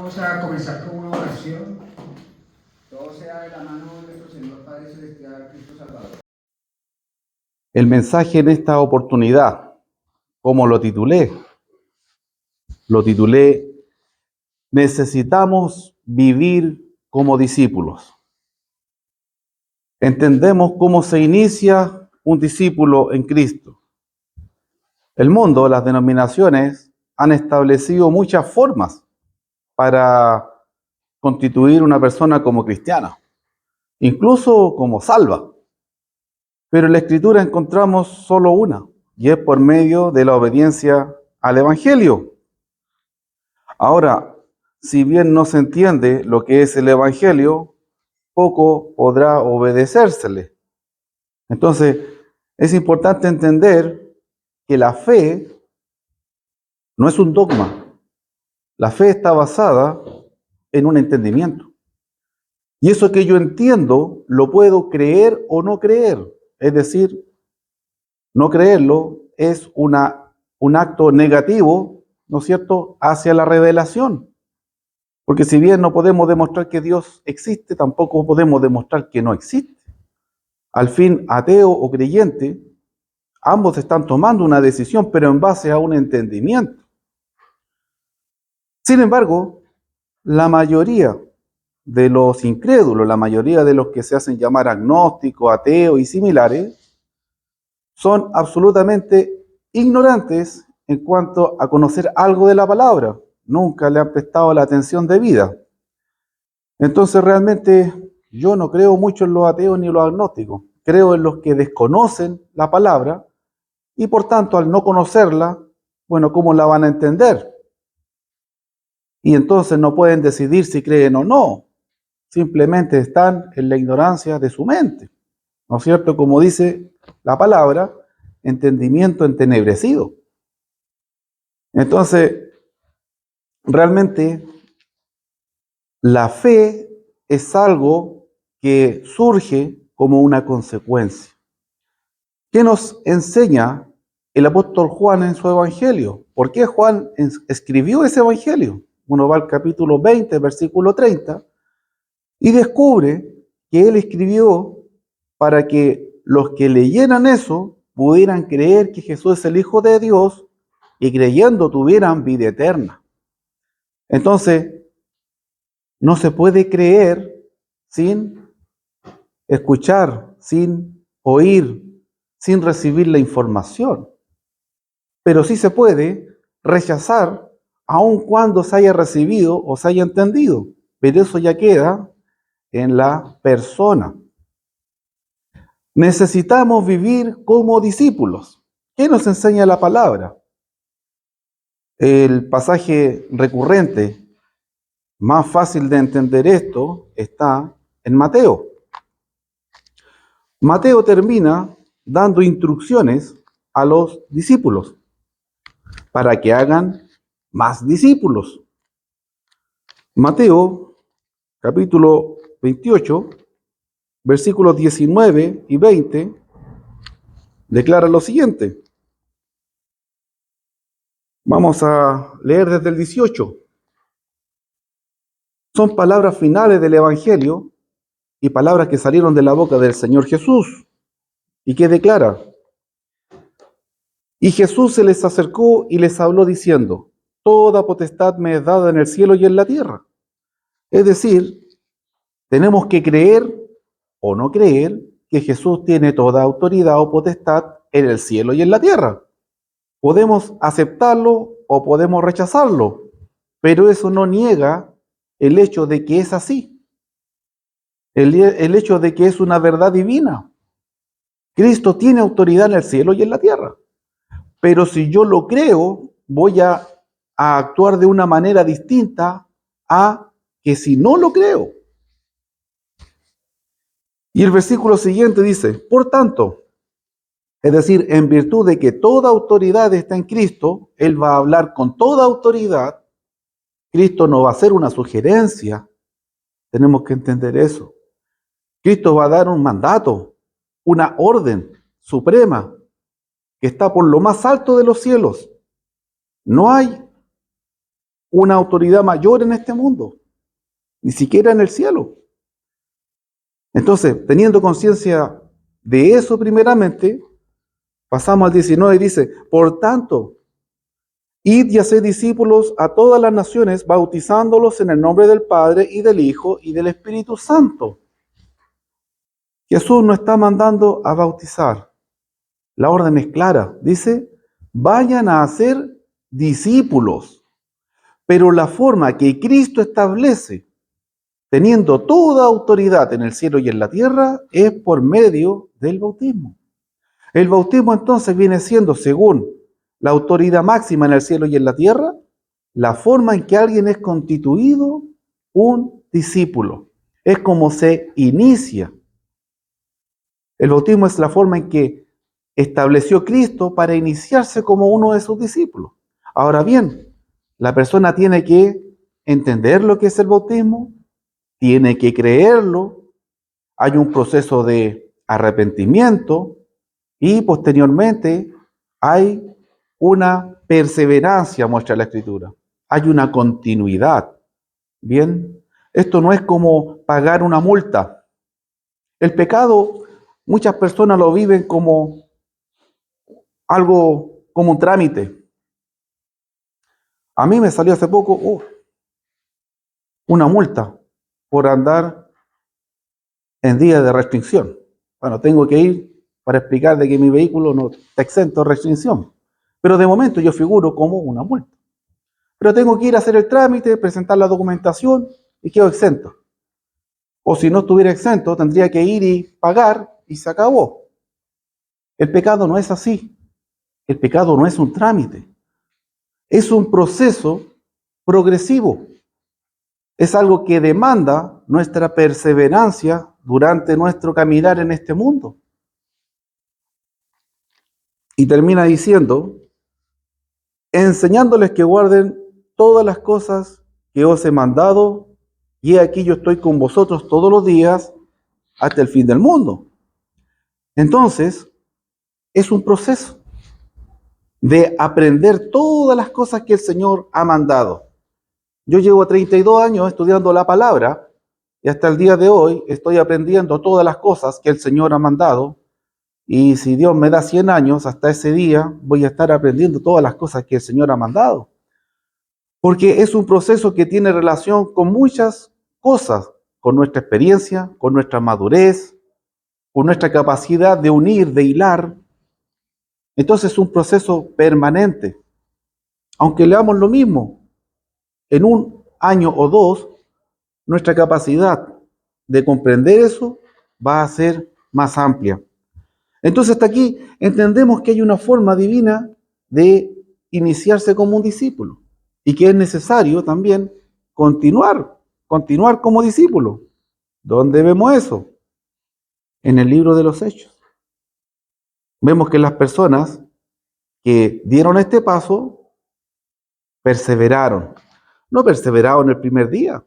Vamos a comenzar con una oración. Todo sea de la mano de nuestro Señor Padre Celestial, Cristo Salvador. El mensaje en esta oportunidad, como lo titulé, necesitamos vivir como discípulos. Entendemos cómo se inicia un discípulo en Cristo. El mundo, las denominaciones, han establecido muchas formas para constituir una persona como cristiana, incluso como salva. Pero en la Escritura encontramos solo una, y es por medio de la obediencia al Evangelio. Ahora, si bien no se entiende lo que es el Evangelio, poco podrá obedecérsele. Entonces, es importante entender que la fe no es un dogma. La fe está basada en un entendimiento. Y eso que yo entiendo, lo puedo creer o no creer. Es decir, no creerlo es un acto negativo, ¿no es cierto?, hacia la revelación. Porque si bien no podemos demostrar que Dios existe, tampoco podemos demostrar que no existe. Al fin, ateo o creyente, ambos están tomando una decisión, pero en base a un entendimiento. Sin embargo, la mayoría de los incrédulos, la mayoría de los que se hacen llamar agnósticos, ateos y similares, son absolutamente ignorantes en cuanto a conocer algo de la palabra. Nunca le han prestado la atención debida. Entonces realmente yo no creo mucho en los ateos ni en los agnósticos. Creo en los que desconocen la palabra y por tanto al no conocerla, bueno, ¿cómo la van a entender? Y entonces no pueden decidir si creen o no. Simplemente están en la ignorancia de su mente. ¿No es cierto? Como dice la palabra, entendimiento entenebrecido. Entonces, realmente la fe es algo que surge como una consecuencia. ¿Qué nos enseña el apóstol Juan en su evangelio? ¿Por qué Juan escribió ese evangelio? Uno va al capítulo 20, versículo 30, y descubre que él escribió para que los que leyeran eso pudieran creer que Jesús es el Hijo de Dios y creyendo tuvieran vida eterna. Entonces, no se puede creer sin escuchar, sin oír, sin recibir la información. Pero sí se puede rechazar aun cuando se haya recibido o se haya entendido. Pero eso ya queda en la persona. Necesitamos vivir como discípulos. ¿Qué nos enseña la palabra? El pasaje recurrente más fácil de entender esto está en Mateo. Mateo termina dando instrucciones a los discípulos para que hagan más discípulos. Mateo, capítulo 28, versículos 19 y 20, declara lo siguiente. Vamos a leer desde el 18. Son palabras finales del Evangelio y palabras que salieron de la boca del Señor Jesús y que declara: y Jesús se les acercó y les habló diciendo: toda potestad me es dada en el cielo y en la tierra. Es decir, tenemos que creer o no creer que Jesús tiene toda autoridad o potestad en el cielo y en la tierra. Podemos aceptarlo o podemos rechazarlo, pero eso no niega el hecho de que es así, el hecho de que es una verdad divina. Cristo tiene autoridad en el cielo y en la tierra, pero si yo lo creo, voy a actuar de una manera distinta a que si no lo creo. Y el versículo siguiente dice: por tanto, es decir, en virtud de que toda autoridad está en Cristo, Él va a hablar con toda autoridad. Cristo no va a hacer una sugerencia, tenemos que entender eso. Cristo va a dar un mandato, una orden suprema que está por lo más alto de los cielos. No hay una autoridad mayor en este mundo, ni siquiera en el cielo. Entonces, teniendo conciencia de eso primeramente, pasamos al 19 y dice, por tanto, id y haced discípulos a todas las naciones, bautizándolos en el nombre del Padre y del Hijo y del Espíritu Santo. Jesús nos está mandando a bautizar. La orden es clara. Dice, vayan a hacer discípulos. Pero la forma que Cristo establece, teniendo toda autoridad en el cielo y en la tierra, es por medio del bautismo. El bautismo entonces viene siendo, según la autoridad máxima en el cielo y en la tierra, la forma en que alguien es constituido un discípulo. Es como se inicia. El bautismo es la forma en que estableció Cristo para iniciarse como uno de sus discípulos. Ahora bien, la persona tiene que entender lo que es el bautismo, tiene que creerlo, hay un proceso de arrepentimiento y posteriormente hay una perseverancia, muestra la Escritura. Hay una continuidad. Bien, esto no es como pagar una multa. El pecado, muchas personas lo viven como algo, como un trámite. A mí me salió hace poco una multa por andar en día de restricción. Bueno, tengo que ir para explicar de que mi vehículo no está exento de restricción. Pero de momento yo figuro como una multa. Pero tengo que ir a hacer el trámite, presentar la documentación y quedo exento. O si no estuviera exento, tendría que ir y pagar y se acabó. El pecado no es así. El pecado no es un trámite. Es un proceso progresivo. Es algo que demanda nuestra perseverancia durante nuestro caminar en este mundo. Y termina diciendo, enseñándoles que guarden todas las cosas que os he mandado, y aquí yo estoy con vosotros todos los días hasta el fin del mundo. Entonces, es un proceso de aprender todas las cosas que el Señor ha mandado. Yo llevo 32 años estudiando la palabra y hasta el día de hoy estoy aprendiendo todas las cosas que el Señor ha mandado. Y si Dios me da 100 años, hasta ese día voy a estar aprendiendo todas las cosas que el Señor ha mandado. Porque es un proceso que tiene relación con muchas cosas, con nuestra experiencia, con nuestra madurez, con nuestra capacidad de unir, de hilar. Entonces es un proceso permanente. Aunque leamos lo mismo, en un año o dos, nuestra capacidad de comprender eso va a ser más amplia. Entonces hasta aquí entendemos que hay una forma divina de iniciarse como un discípulo y que es necesario también continuar como discípulo. ¿Dónde vemos eso? En el libro de los Hechos. Vemos que las personas que dieron este paso perseveraron. No perseveraron el primer día,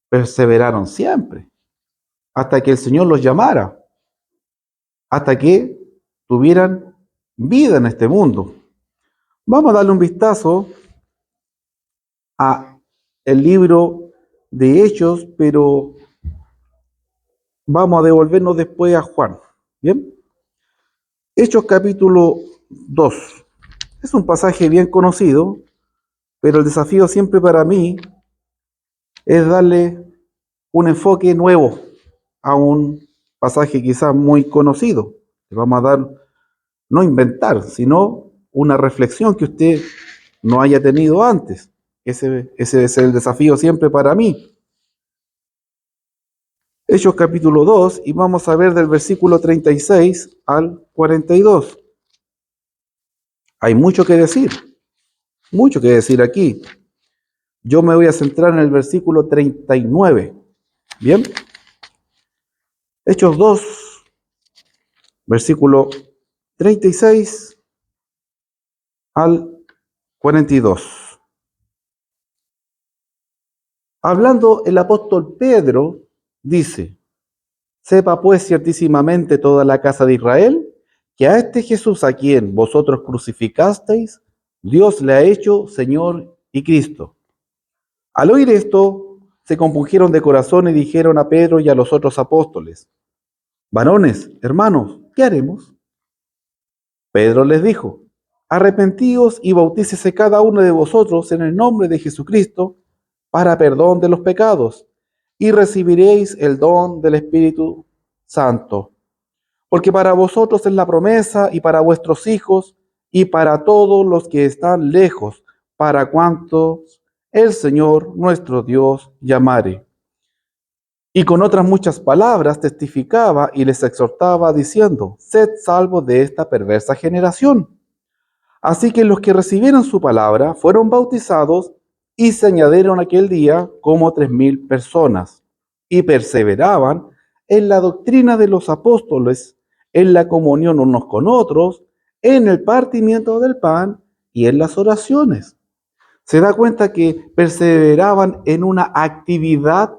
perseveraron siempre, hasta que el Señor los llamara, hasta que tuvieran vida en este mundo. Vamos a darle un vistazo a el libro de Hechos, pero vamos a devolvernos después a Juan. ¿Bien? Hechos capítulo 2. Es un pasaje bien conocido, pero el desafío siempre para mí es darle un enfoque nuevo a un pasaje quizás muy conocido. Le vamos a dar, no inventar, sino una reflexión que usted no haya tenido antes. Ese es el desafío siempre para mí. Hechos capítulo 2 y vamos a ver del versículo 36 al 42. Hay mucho que decir aquí. Yo me voy a centrar en el versículo 39. ¿Bien? Hechos 2, versículo 36 al 42. Hablando el apóstol Pedro, dice, sepa pues ciertísimamente toda la casa de Israel, que a este Jesús a quien vosotros crucificasteis, Dios le ha hecho Señor y Cristo. Al oír esto, se compungieron de corazón y dijeron a Pedro y a los otros apóstoles: varones, hermanos, ¿qué haremos? Pedro les dijo: arrepentíos y bautícese cada uno de vosotros en el nombre de Jesucristo para perdón de los pecados, y recibiréis el don del Espíritu Santo. Porque para vosotros es la promesa, y para vuestros hijos, y para todos los que están lejos, para cuantos el Señor nuestro Dios llamare. Y con otras muchas palabras testificaba y les exhortaba, diciendo: sed salvos de esta perversa generación. Así que los que recibieron su palabra fueron bautizados, y se añadieron aquel día como 3,000 personas, y perseveraban en la doctrina de los apóstoles, en la comunión unos con otros, en el partimiento del pan y en las oraciones. Se da cuenta que perseveraban en una actividad,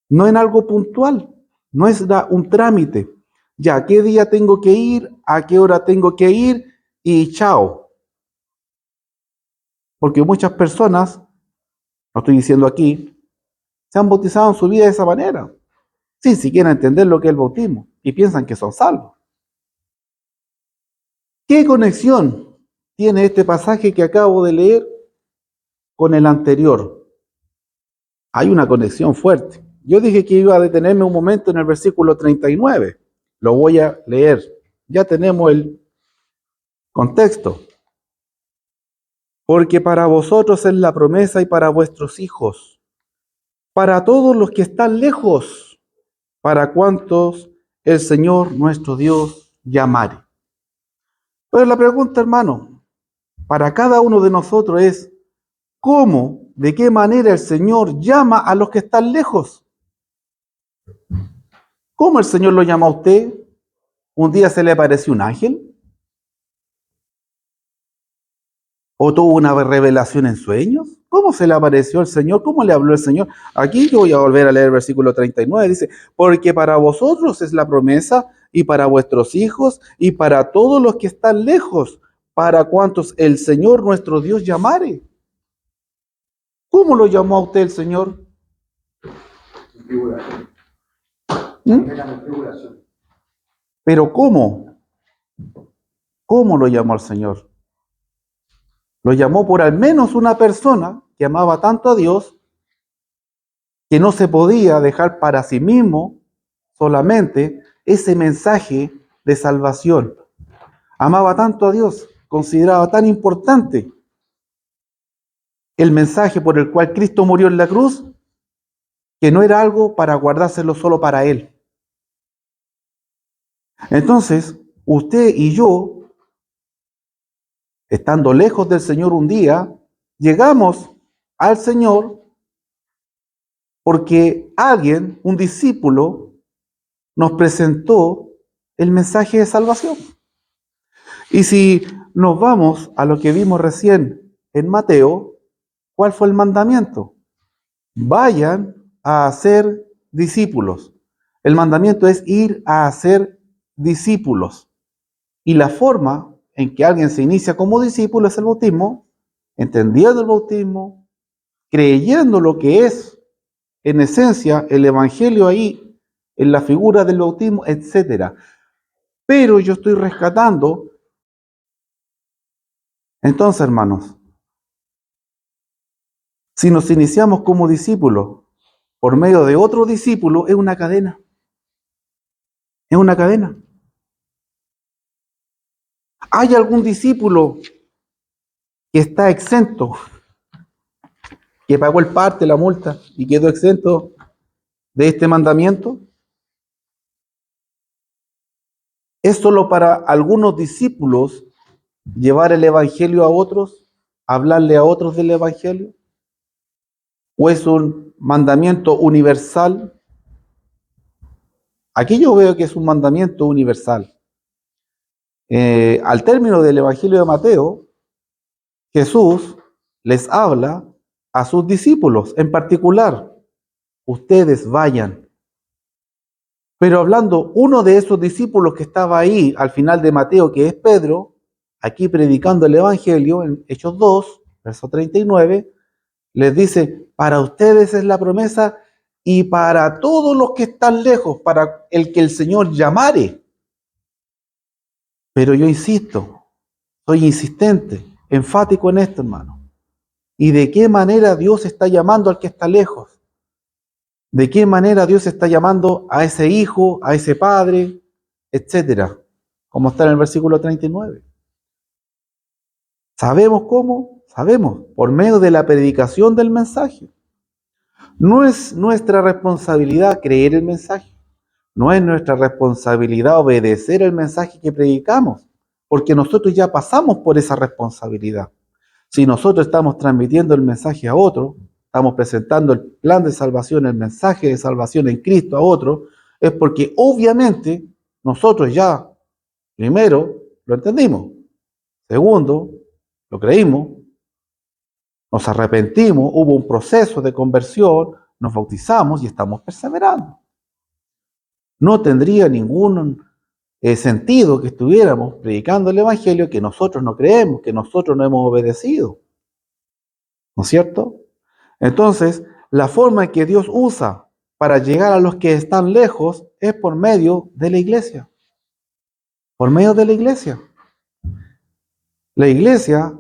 no en algo puntual, no es un trámite. Ya, ¿qué día tengo que ir? ¿A qué hora tengo que ir? Y chao. Porque muchas personas, no estoy diciendo aquí, se han bautizado en su vida de esa manera, sin siquiera entender lo que es el bautismo, y piensan que son salvos. ¿Qué conexión tiene este pasaje que acabo de leer con el anterior? Hay una conexión fuerte. Yo dije que iba a detenerme un momento en el versículo 39. Lo voy a leer. Ya tenemos el contexto. Porque para vosotros es la promesa y para vuestros hijos, para todos los que están lejos, para cuantos el Señor nuestro Dios llamare. Pero la pregunta, hermano, para cada uno de nosotros es: ¿cómo, de qué manera el Señor llama a los que están lejos? ¿Cómo el Señor lo llama a usted? ¿Un día se le apareció un ángel? ¿O tuvo una revelación en sueños? ¿Cómo se le apareció el Señor? ¿Cómo le habló el Señor? Aquí yo voy a volver a leer el versículo 39. Dice: porque para vosotros es la promesa, y para vuestros hijos, y para todos los que están lejos, para cuantos el Señor nuestro Dios llamare. ¿Cómo lo llamó a usted el Señor? ¿Mm? Pero ¿cómo? ¿Cómo lo llamó al Señor? Lo llamó por al menos una persona que amaba tanto a Dios que no se podía dejar para sí mismo solamente ese mensaje de salvación. Amaba tanto a Dios, consideraba tan importante el mensaje por el cual Cristo murió en la cruz, que no era algo para guardárselo solo para Él. Entonces, usted y yo, estando lejos del Señor un día, llegamos al Señor porque alguien, un discípulo, nos presentó el mensaje de salvación. Y si nos vamos a lo que vimos recién en Mateo, ¿cuál fue el mandamiento? Vayan a hacer discípulos. El mandamiento es ir a hacer discípulos. Y la forma en que alguien se inicia como discípulo es el bautismo, entendiendo el bautismo, creyendo lo que es, en esencia, el evangelio ahí, en la figura del bautismo, etc. Pero yo estoy rescatando. Entonces, hermanos, si nos iniciamos como discípulos por medio de otro discípulo, es una cadena. Es una cadena. ¿Hay algún discípulo que está exento, que pagó el parte, la multa, y quedó exento de este mandamiento? ¿Es solo para algunos discípulos llevar el evangelio a otros, hablarle a otros del evangelio? ¿O es un mandamiento universal? Aquí yo veo que es un mandamiento universal. Al término del evangelio de Mateo, Jesús les habla a sus discípulos, en particular: ustedes vayan. Pero hablando uno de esos discípulos que estaba ahí al final de Mateo, que es Pedro, aquí predicando el evangelio en Hechos 2, verso 39, les dice, para ustedes es la promesa y para todos los que están lejos, para el que el Señor llamare. Pero yo insisto, soy insistente, enfático en esto, hermano. ¿Y de qué manera Dios está llamando al que está lejos? ¿De qué manera Dios está llamando a ese hijo, a ese padre, etcétera? Como está en el versículo 39. ¿Sabemos cómo? Sabemos, por medio de la predicación del mensaje. No es nuestra responsabilidad creer el mensaje. No es nuestra responsabilidad obedecer el mensaje que predicamos, porque nosotros ya pasamos por esa responsabilidad. Si nosotros estamos transmitiendo el mensaje a otro, estamos presentando el plan de salvación, el mensaje de salvación en Cristo a otro, es porque obviamente nosotros ya, primero, lo entendimos. Segundo, lo creímos, nos arrepentimos, hubo un proceso de conversión, nos bautizamos y estamos perseverando. No tendría ningún sentido que estuviéramos predicando el Evangelio que nosotros no creemos, que nosotros no hemos obedecido. ¿No es cierto? Entonces, la forma en que Dios usa para llegar a los que están lejos es por medio de la iglesia. Por medio de la iglesia. La iglesia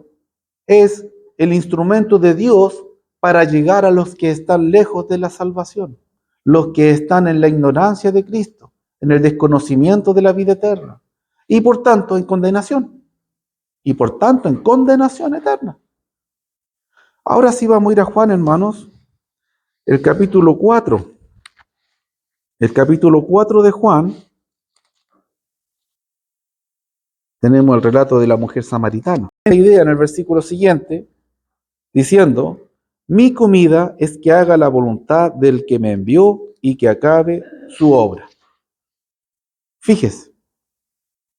es el instrumento de Dios para llegar a los que están lejos de la salvación, los que están en la ignorancia de Cristo, en el desconocimiento de la vida eterna, y por tanto en condenación, y por tanto en condenación eterna. Ahora sí vamos a ir a Juan, hermanos, el capítulo 4. El capítulo 4 de Juan, tenemos el relato de la mujer samaritana. La idea en el versículo siguiente, diciendo, mi comida es que haga la voluntad del que me envió y que acabe su obra. Fíjese,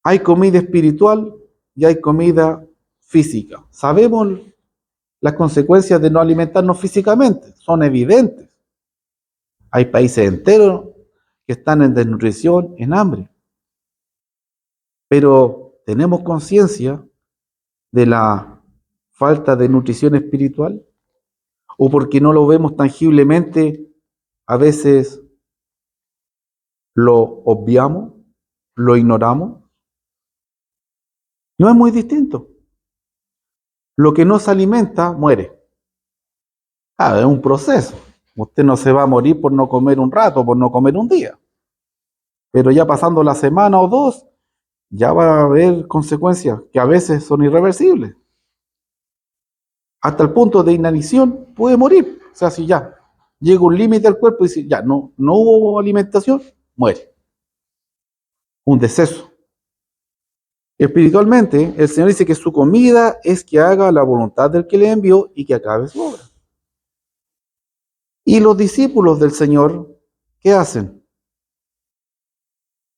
hay comida espiritual y hay comida física. Sabemos las consecuencias de no alimentarnos físicamente, son evidentes. Hay países enteros que están en desnutrición, en hambre. Pero tenemos conciencia de la falta de nutrición espiritual, o porque no lo vemos tangiblemente, a veces lo obviamos, lo ignoramos. No es muy distinto. Lo que no se alimenta muere. Es un proceso. Usted no se va a morir por no comer un rato, por no comer un día. Pero ya pasando la semana o dos, ya va a haber consecuencias que a veces son irreversibles. Hasta el punto de inanición puede morir. O sea, si ya llega un límite al cuerpo y si ya no hubo alimentación, muere. Un deceso. Espiritualmente, el Señor dice que su comida es que haga la voluntad del que le envió y que acabe su obra. Y los discípulos del Señor, ¿qué hacen?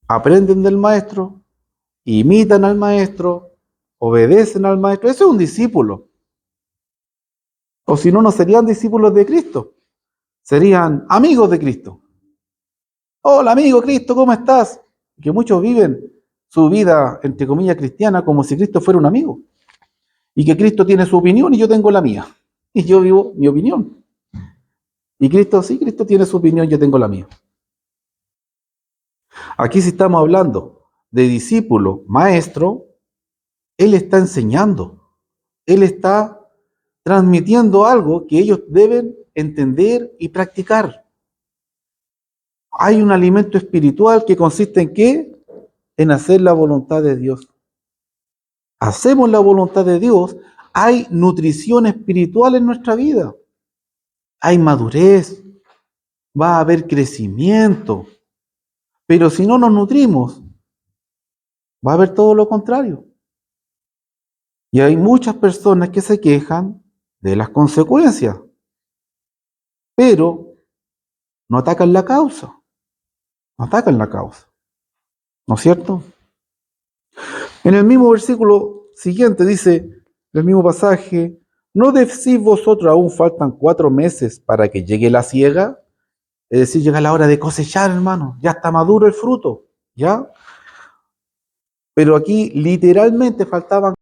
Aprenden del maestro, imitan al maestro, obedecen al maestro. Eso es un discípulo. O si no, no serían discípulos de Cristo. Serían amigos de Cristo. Hola amigo Cristo, ¿cómo estás? Que muchos viven su vida, entre comillas, cristiana como si Cristo fuera un amigo. Y que Cristo tiene su opinión y yo tengo la mía. Y yo vivo mi opinión. Y Cristo, sí, Cristo tiene su opinión, yo tengo la mía. Aquí si estamos hablando de discípulo, maestro, Él está enseñando. Él está transmitiendo algo que ellos deben entender y practicar. Hay un alimento espiritual que consiste en ¿qué? En hacer la voluntad de Dios. Hacemos la voluntad de Dios, hay nutrición espiritual en nuestra vida. Hay madurez, va a haber crecimiento. Pero si no nos nutrimos, va a haber todo lo contrario. Y hay muchas personas que se quejan de las consecuencias, pero no atacan la causa. No atacan la causa. ¿No es cierto? En el mismo versículo siguiente dice, el mismo pasaje, ¿no decís vosotros aún faltan 4 meses para que llegue la siega? Es decir, llega la hora de cosechar, hermano. Ya está maduro el fruto, ¿ya? Pero aquí literalmente faltaban